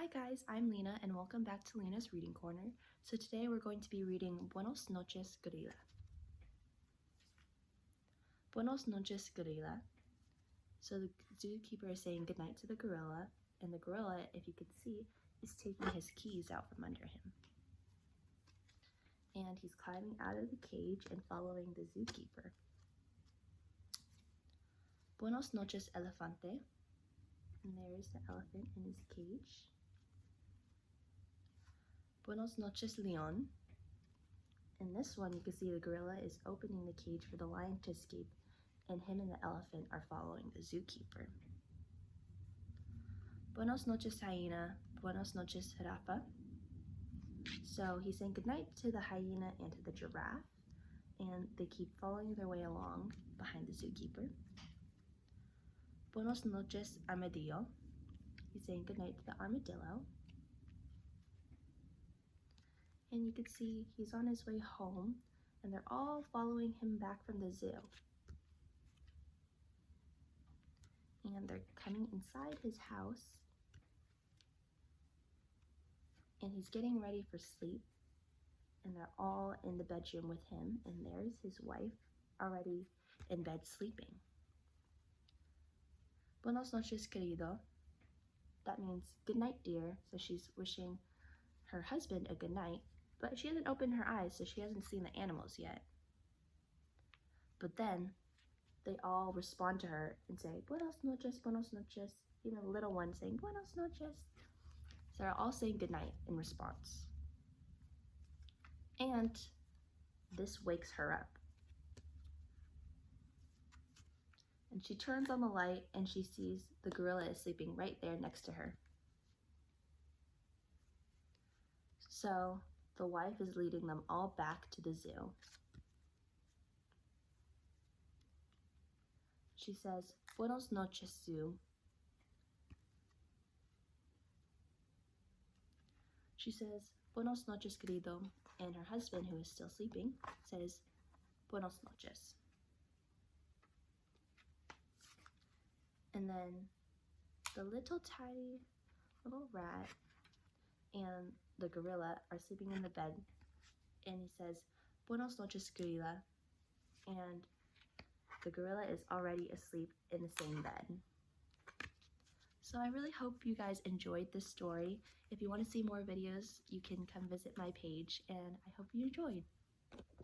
Hi guys, I'm Lena and welcome back to Lena's Reading Corner. So today we're going to be reading Buenos Noches, Gorila. Buenos Noches, Gorila. So the zookeeper is saying goodnight to the gorilla, and the gorilla, if you can see, is taking his keys out from under him. And he's climbing out of the cage and following the zookeeper. Buenos noches, elefante. And there's the elephant in his cage. Buenos noches, león. In this one, you can see the gorilla is opening the cage for the lion to escape, and him and the elephant are following the zookeeper. Buenos noches, hyena. Buenos noches, jirafa. So he's saying goodnight to the hyena and to the giraffe, and they keep following their way along behind the zookeeper. Buenos noches, armadillo. He's saying goodnight to the armadillo. And you can see he's on his way home, and they're all following him back from the zoo. And they're coming inside his house, and he's getting ready for sleep, and they're all in the bedroom with him, and there's his wife already in bed sleeping. Buenos noches, querido. That means good night, dear. So she's wishing her husband a good night, but she hasn't opened her eyes, so she hasn't seen the animals yet. But then they all respond to her and say, Buenos noches, even the little one saying, Buenos noches. So they're all saying goodnight in response. And this wakes her up. And she turns on the light and she sees the gorilla is sleeping right there next to her. So the wife is leading them all back to the zoo. She says, Buenos noches, zoo. She says, Buenos noches, querido. And her husband, who is still sleeping, says, Buenos noches. And then the little tiny little rat and the gorilla are sleeping in the bed, and he says, Buenos noches, gorila. And the gorilla is already asleep in the same bed. So I really hope you guys enjoyed this story. If you want to see more videos, you can come visit my page, and I hope you enjoyed.